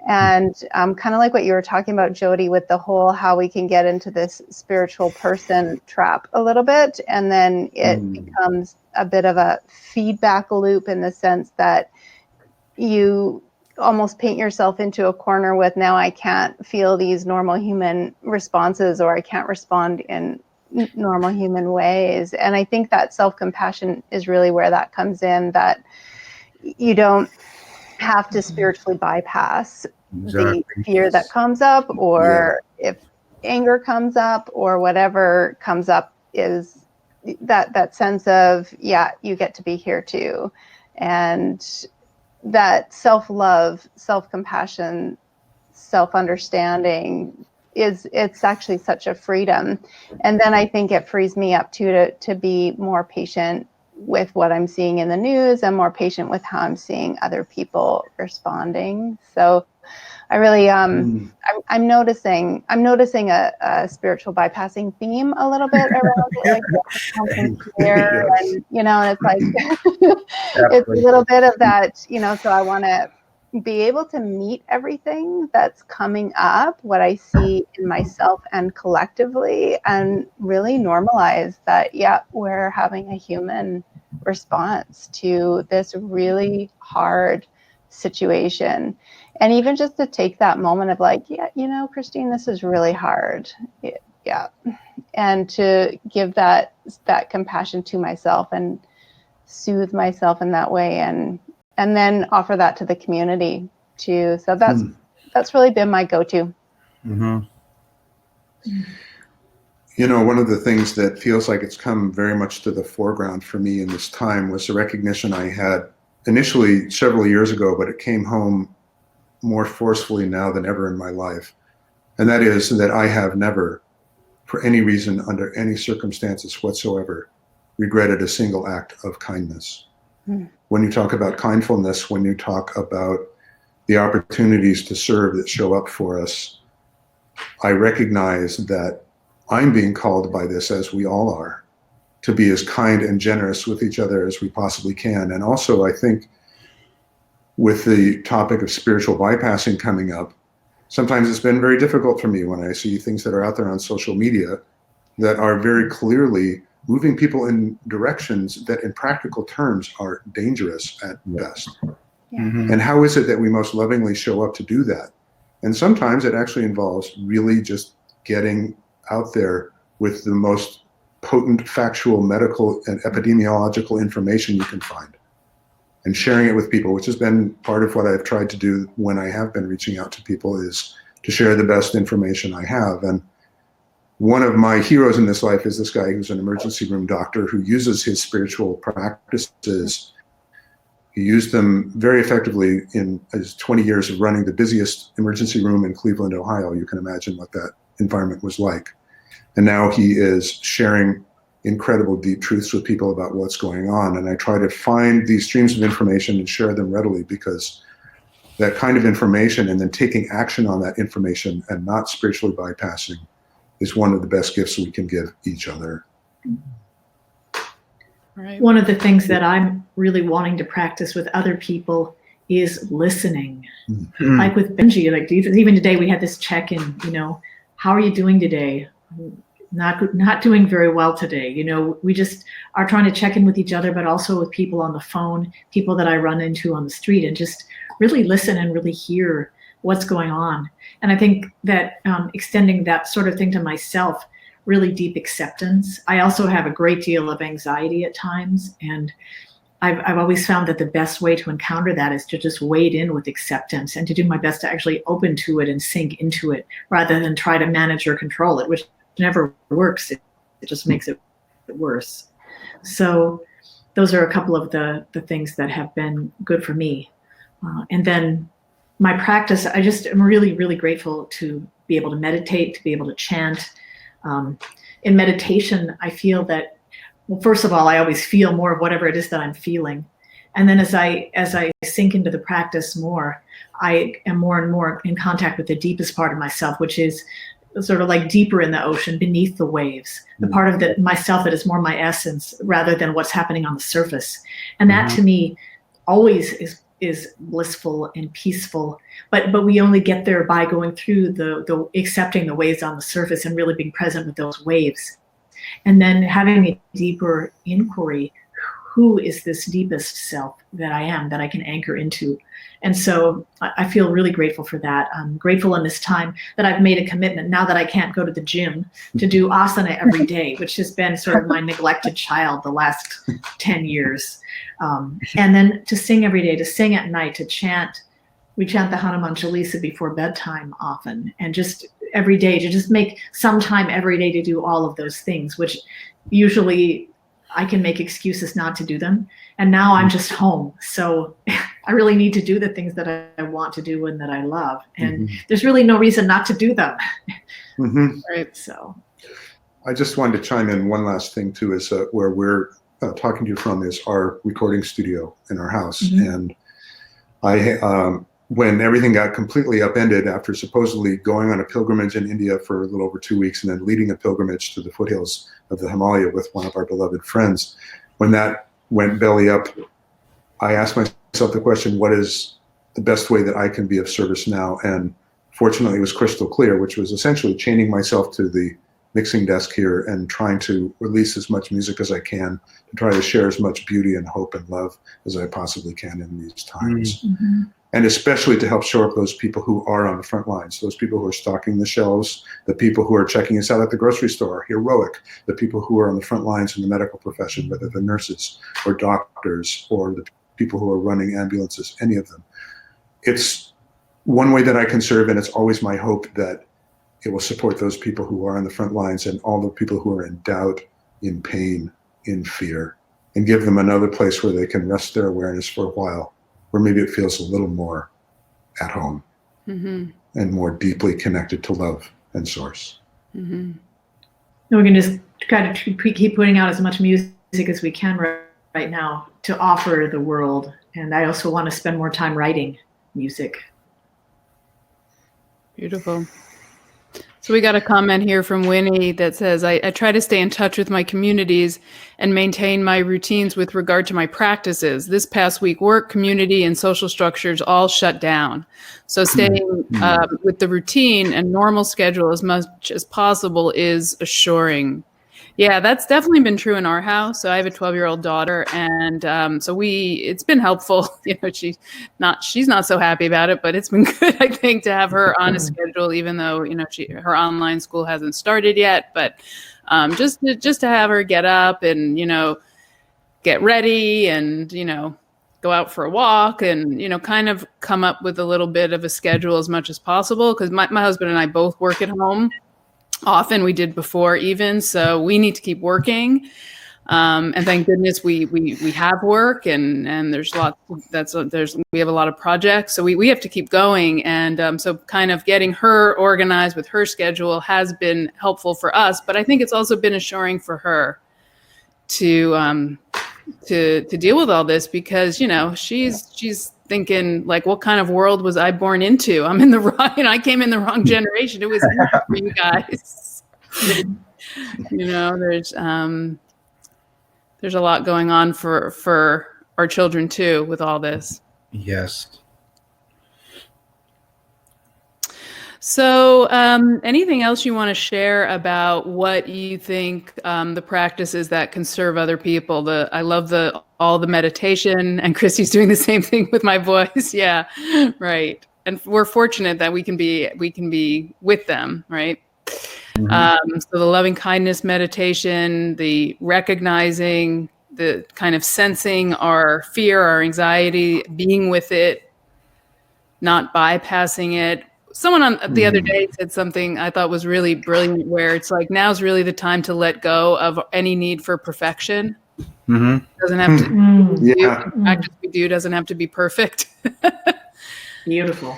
And kind of like what you were talking about, Jody, with the whole how we can get into this spiritual person trap a little bit, and then it becomes a bit of a feedback loop in the sense that you almost paint yourself into a corner with, now I can't feel these normal human responses, or I can't respond in normal human ways. And I think that self-compassion is really where that comes in, that you don't have to spiritually bypass the fear that comes up, or if anger comes up or whatever comes up, is that sense of, you get to be here too. And that self-love, self-compassion, self-understanding it's actually such a freedom. And then I think it frees me up too to be more patient with what I'm seeing in the news, and more patient with how I'm seeing other people responding. So I really I'm noticing a spiritual bypassing theme a little bit around it, like here, and and it's like it's a little bit of that, so I want to be able to meet everything that's coming up, what I see in myself and collectively, and really normalize that, we're having a human response to this really hard situation. And even just to take that moment of like, Christine, this is really hard. Yeah. And to give that compassion to myself and soothe myself in that way, and then offer that to the community too. So that's really been my go-to. One of the things that feels like it's come very much to the foreground for me in this time was the recognition I had initially several years ago, but it came home more forcefully now than ever in my life, And that is that I have never, for any reason, under any circumstances whatsoever, regretted a single act of kindness. When you talk about kindfulness, when you talk about the opportunities to serve that show up for us, I recognize that I'm being called by this, as we all are, to be as kind and generous with each other as we possibly can. And also, I think with the topic of spiritual bypassing coming up, sometimes it's been very difficult for me when I see things that are out there on social media that are very clearly moving people in directions that in practical terms are dangerous at best. And how is it that we most lovingly show up to do that? And sometimes it actually involves really just getting out there with the most potent factual medical and epidemiological information you can find and sharing it with people, which has been part of what I've tried to do when I have been reaching out to people, is to share the best information I have. And one of my heroes in this life is this guy who's an emergency room doctor who uses his spiritual practices. He used them very effectively in his 20 years of running the busiest emergency room in Cleveland, Ohio. You can imagine what that environment was like. And now he is sharing incredible deep truths with people about what's going on. And I try to find these streams of information and share them readily, because that kind of information and then taking action on that information and not spiritually bypassing is one of the best gifts we can give each other. Right. One of the things that I'm really wanting to practice with other people is listening. Like with Benjy, like even today we had this check-in, how are you doing today? Not doing very well today. We just are trying to check in with each other, but also with people on the phone, people that I run into on the street, and just really listen and really hear what's going on. And I think that extending that sort of thing to myself, really deep acceptance. I also have a great deal of anxiety at times, and I've always found that the best way to encounter that is to just wade in with acceptance and to do my best to actually open to it and sink into it, rather than try to manage or control it, which never works. It just makes it worse. So those are a couple of the things that have been good for me. And then my practice, I just am really, really grateful to be able to meditate, to be able to chant. In meditation, I feel that, well, first of all, I always feel more of whatever it is that I'm feeling. And then as I sink into the practice more, I am more and more in contact with the deepest part of myself, which is sort of like deeper in the ocean, beneath the waves, the part of myself that is more my essence rather than what's happening on the surface. And that to me always is blissful and peaceful, but we only get there by going through the accepting the waves on the surface and really being present with those waves. And then having a deeper inquiry, who is this deepest self that I am, that I can anchor into? And so I feel really grateful for that. I'm grateful in this time that I've made a commitment, now that I can't go to the gym, to do asana every day, which has been sort of my neglected child the last 10 years. And then to sing every day, to sing at night, to chant. We chant the Hanuman Chalisa before bedtime often, and just every day, to just make some time every day to do all of those things, which usually I can make excuses not to do them. And now I'm just home. So I really need to do the things that I want to do and that I love. And there's really no reason not to do them. Right. So I just wanted to chime in one last thing too, is where we're talking to you from is our recording studio in our house. And I, when everything got completely upended after supposedly going on a pilgrimage in India for a little over 2 weeks and then leading a pilgrimage to the foothills of the Himalaya with one of our beloved friends, when that went belly up, I asked myself the question, what is the best way that I can be of service now? And fortunately it was crystal clear, which was essentially chaining myself to the mixing desk here and trying to release as much music as I can, to try to share as much beauty and hope and love as I possibly can in these times. And especially to help show up those people who are on the front lines, those people who are stocking the shelves, the people who are checking us out at the grocery store, heroic, the people who are on the front lines in the medical profession, whether they're nurses or doctors or the people who are running ambulances, any of them. It's one way that I can serve, and it's always my hope that it will support those people who are on the front lines and all the people who are in doubt, in pain, in fear, and give them another place where they can rest their awareness for a while, where maybe it feels a little more at home. Mm-hmm. and more deeply connected to love and source. Mm-hmm. We're going to just kind of keep putting out as much music as we can right now to offer the world. And I also want to spend more time writing music. Beautiful. So we got a comment here from Winnie that says, I try to stay in touch with my communities and maintain my routines with regard to my practices. This past week, work, community, and social structures all shut down. So staying with the routine and normal schedule as much as possible is assuring. Yeah, that's definitely been true in our house. So I have a 12-year-old daughter, and so it's been helpful. You know, she's not so happy about it, but it's been good, I think, to have her on a schedule, even though, you know, her online school hasn't started yet. But just to have her get up and, you know, get ready and, you know, go out for a walk and, you know, kind of come up with a little bit of a schedule as much as possible, because my husband and I both work at home. Often we did before even, so we need to keep working. And thank goodness we have work and there's lots we have a lot of projects, so we have to keep going. And so kind of getting her organized with her schedule has been helpful for us, but I think it's also been assuring for her to deal with all this, because, you know, she's thinking like, what kind of world was I born into? I'm in the wrong, you know, I came in the wrong generation. It was easy for you guys. You know, there's a lot going on for our children too with all this. Yes. So anything else you want to share about what you think the practices that can serve other people? I love all the meditation, and Christy's doing the same thing with my voice. Yeah, right. And we're fortunate that we can be with them, right? Mm-hmm. So the loving kindness meditation, the recognizing, the kind of sensing our fear, our anxiety, being with it, not bypassing it. Someone on the other day said something I thought was really brilliant, where it's like, now's really the time to let go of any need for perfection. Mm-hmm. Doesn't have to practice we do doesn't have to be perfect. Beautiful.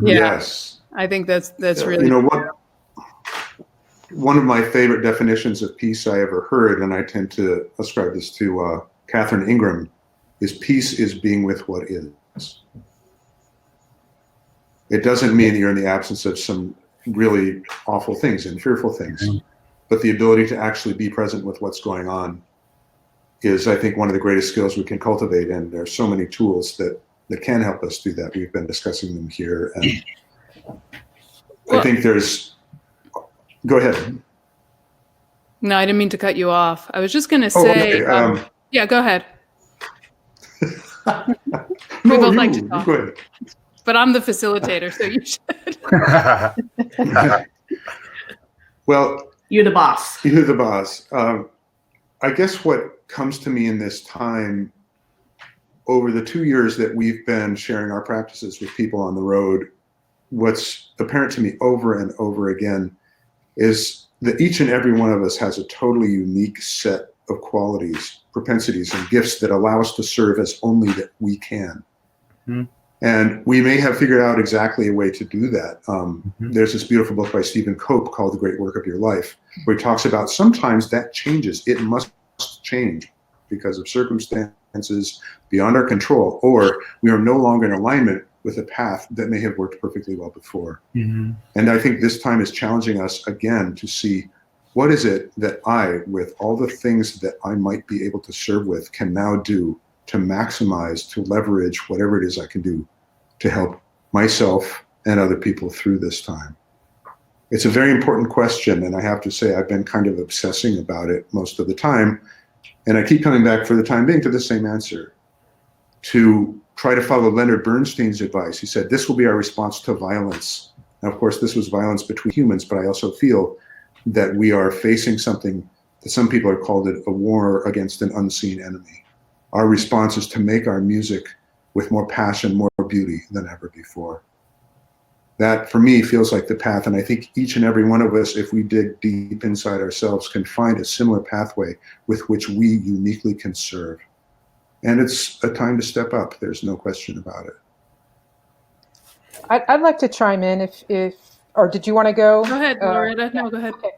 Yeah. Yes. I think that's really, you know what, one of my favorite definitions of peace I ever heard, and I tend to ascribe this to Catherine Ingram, is peace is being with what is. It doesn't mean that you're in the absence of some really awful things and fearful things, but the ability to actually be present with what's going on is, I think, one of the greatest skills we can cultivate. And there are so many tools that can help us do that. We've been discussing them here. And I think go ahead. No, I didn't mean to cut you off. I was just going to say, okay. Yeah, go ahead. We both like to talk. Go ahead. But I'm the facilitator, so you should. Well, you're the boss. You're the boss. I guess what comes to me in this time, over the 2 years that we've been sharing our practices with people on the road, what's apparent to me over and over again is that each and every one of us has a totally unique set of qualities, propensities, and gifts that allow us to serve as only that we can. Mm-hmm. And we may have figured out exactly a way to do that. There's this beautiful book by Stephen Cope called The Great Work of Your Life, where he talks about sometimes that changes. It must change because of circumstances beyond our control, or we are no longer in alignment with a path that may have worked perfectly well before. Mm-hmm. And I think this time is challenging us again to see, what is it that I, with all the things that I might be able to serve with, can now do to maximize, to leverage whatever it is I can do to help myself and other people through this time. It's a very important question, and I have to say I've been kind of obsessing about it most of the time, and I keep coming back for the time being to the same answer. To try to follow Leonard Bernstein's advice, he said, this will be our response to violence. Now, of course, this was violence between humans, but I also feel that we are facing something that some people have called it a war against an unseen enemy. Our response is to make our music with more passion, more beauty than ever before. That, for me, feels like the path, and I think each and every one of us, if we dig deep inside ourselves, can find a similar pathway with which we uniquely can serve. And it's a time to step up. There's no question about it. I'd like to chime in or did you want to go? Go ahead, Loretta. No, go ahead. Okay.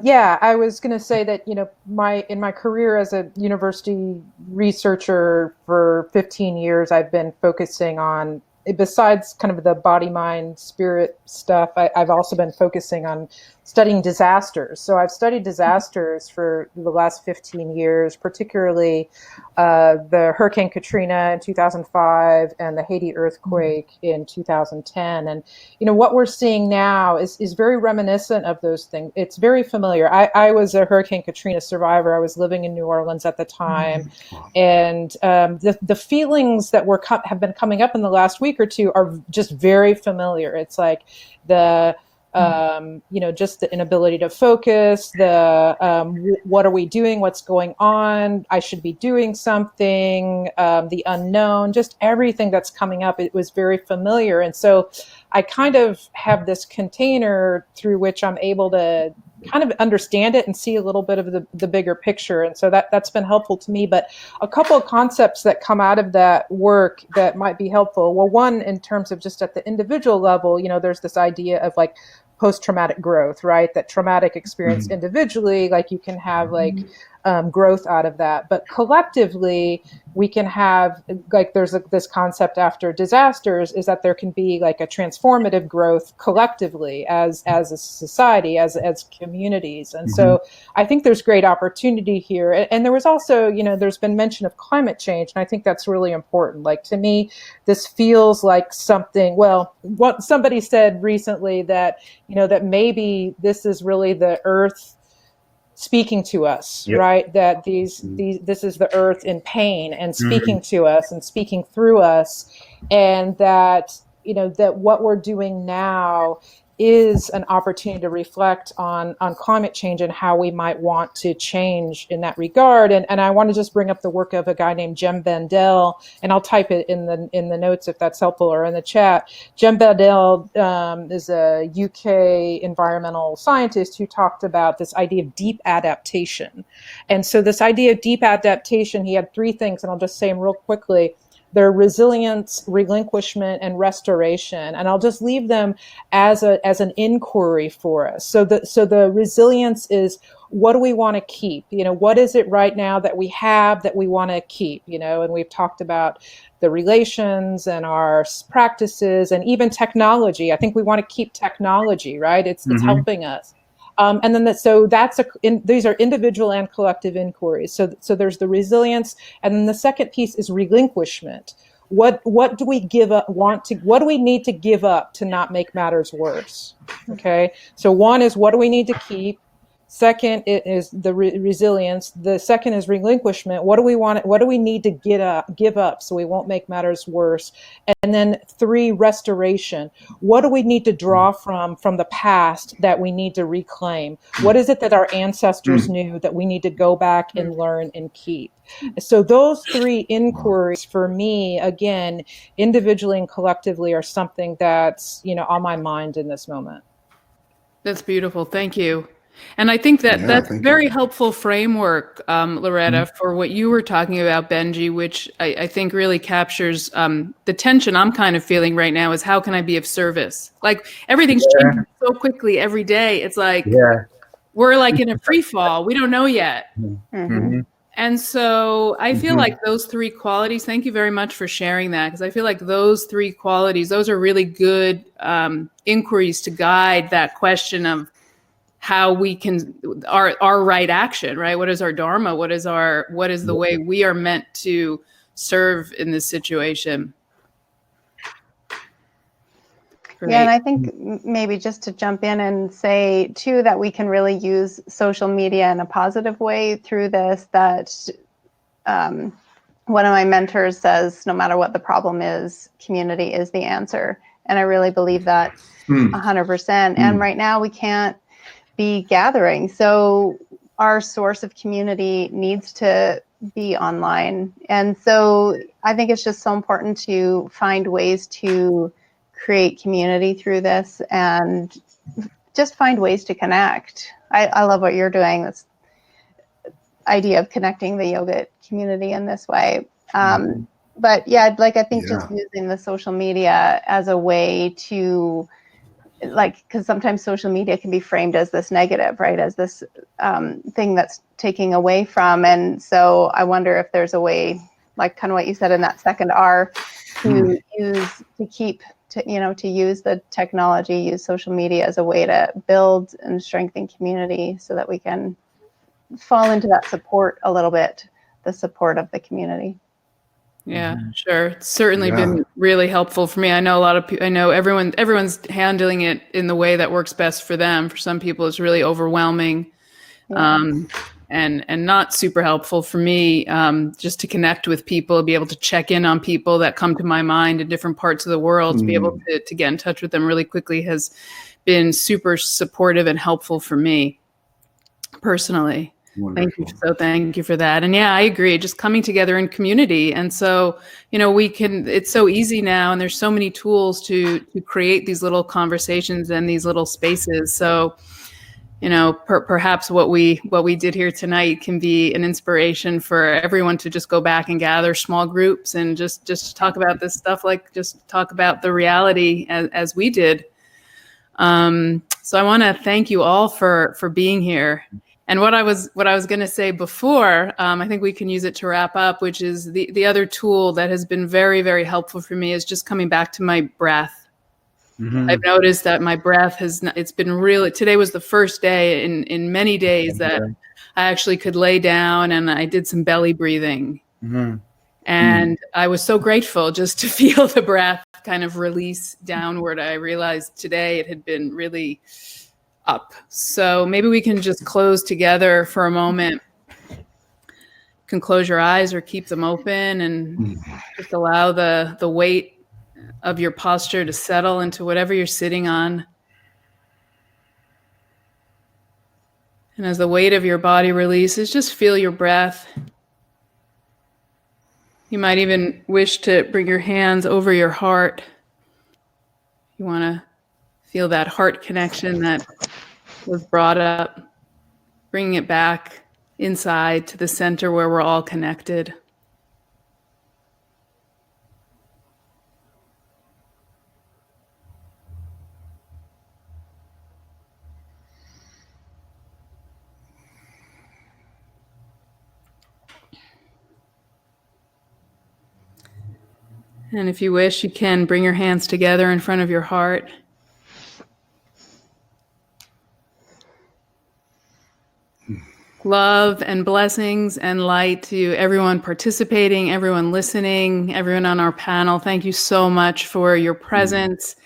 Yeah, I was going to say that, in my career as a university researcher for 15 years, I've been focusing on, besides kind of the body, mind, spirit stuff, I've also been focusing on studying disasters. So I've studied disasters for the last 15 years, particularly the Hurricane Katrina in 2005 and the Haiti earthquake in 2010. And, what we're seeing now is very reminiscent of those things. It's very familiar. I was a Hurricane Katrina survivor. I was living in New Orleans at the time. And the feelings that have been coming up in the last week or two are just very familiar. It's like just the inability to focus, what are we doing? What's going on? I should be doing something, the unknown, just everything that's coming up. It was very familiar. And so I kind of have this container through which I'm able to kind of understand it and see a little bit of the bigger picture. And so that's been helpful to me. But a couple of concepts that come out of that work that might be helpful. Well, one, in terms of just at the individual level, there's this idea of like post-traumatic growth, right? That traumatic experience individually, like you can have like growth out of that. But collectively, we can have, like, there's this concept after disasters is that there can be like a transformative growth collectively as a society, as communities. And so I think there's great opportunity here. And there was also, there's been mention of climate change. And I think that's really important. Like, to me, this feels like something, well, what somebody said recently that, that maybe this is really the Earth speaking to us, right? That this is the Earth in pain and speaking to us and speaking through us, and that that what we're doing now is an opportunity to reflect on climate change and how we might want to change in that regard. And I want to just bring up the work of a guy named Jem Bendell, and I'll type it in the notes if that's helpful, or in the chat. Jem Bendell is a UK environmental scientist who talked about this idea of deep adaptation. And so this idea of deep adaptation, he had three things, and I'll just say them real quickly. They're resilience, relinquishment, and restoration. And I'll just leave them as an inquiry for us. So the resilience is, what do we want to keep? What is it right now that we have that we want to keep? And we've talked about the relations and our practices and even technology. I think we want to keep technology, right? It's helping us. And then these are individual and collective inquiries. So there's the resilience, and then the second piece is relinquishment. What do we give up? What do we need to give up to not make matters worse? Okay. So one is, what do we need to keep? Second, it is the resilience. The second is relinquishment. What do we want? What do we need to give up so we won't make matters worse? And then three, restoration. What do we need to draw from the past that we need to reclaim? What is it that our ancestors knew that we need to go back and learn and keep? So those three inquiries for me, again, individually and collectively, are something that's, on my mind in this moment. That's beautiful. Thank you. And I think that's very helpful framework, Loretta, for what you were talking about, Benjy, which I think really captures the tension I'm kind of feeling right now is, how can I be of service? Like, everything's changing so quickly every day. It's like we're like in a free fall. We don't know yet. And so I feel like those three qualities, thank you very much for sharing that, because I feel like those three qualities, those are really good inquiries to guide that question of how we can, our right action, right? What is our dharma? What is the way we are meant to serve in this situation? Great. Yeah, and I think maybe just to jump in and say too, that we can really use social media in a positive way through this, that one of my mentors says, no matter what the problem is, community is the answer. And I really believe that 100%. And right now we can't be gathering. So our source of community needs to be online. And so I think it's just so important to find ways to create community through this and just find ways to connect. I love what you're doing, this idea of connecting the yoga community in this way. But yeah, like I think Yeah. just using the social media as a way to, like, because sometimes social media can be framed as this negative, right? As this thing that's taking away from. And so I wonder if there's a way, like kind of what you said in that second R, to to use the technology, use social media as a way to build and strengthen community so that we can fall into that support a little bit, the support of the community. Yeah, sure. It's certainly Yeah. been really helpful for me. I know a lot of people, I know everyone's handling it in the way that works best for them. For some people, it's really overwhelming. Yeah. And not super helpful for me, just to connect with people, be able to check in on people that come to my mind in different parts of the world, to be able to get in touch with them really quickly has been super supportive and helpful for me personally. Wonderful. Thank you for that. And yeah, I agree. Just coming together in community. And so, it's so easy now, and there's so many tools to create these little conversations and these little spaces. So, perhaps what we did here tonight can be an inspiration for everyone to just go back and gather small groups and just talk about this stuff, like just talk about the reality as we did. So I want to thank you all for being here. And what I was going to say before, I think we can use it to wrap up, which is the other tool that has been very, very helpful for me is just coming back to my breath. I've noticed that my breath it's been really, today was the first day in many days that I actually could lay down and I did some belly breathing. And I was so grateful just to feel the breath kind of release downward. I realized today it had been really up. So maybe we can just close together for a moment. You can close your eyes or keep them open and just allow the weight of your posture to settle into whatever you're sitting on. And as the weight of your body releases, just feel your breath. You might even wish to bring your hands over your heart. You want to feel that heart connection that was brought up, bringing it back inside to the center where we're all connected. And if you wish, you can bring your hands together in front of your heart. Love and blessings and light to everyone participating, everyone listening, everyone on our panel. Thank you so much for your presence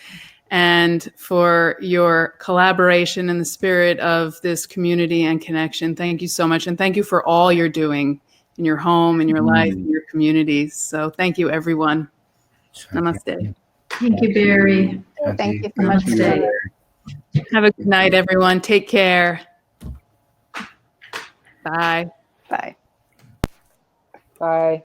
and for your collaboration in the spirit of this community and connection. Thank you so much. And thank you for all you're doing in your home, in your life, in your communities. So thank you, everyone. Namaste. Thank you, Barrie. Thank you so much. Namaste. Have a good night, everyone. Take care. Bye. Bye. Bye.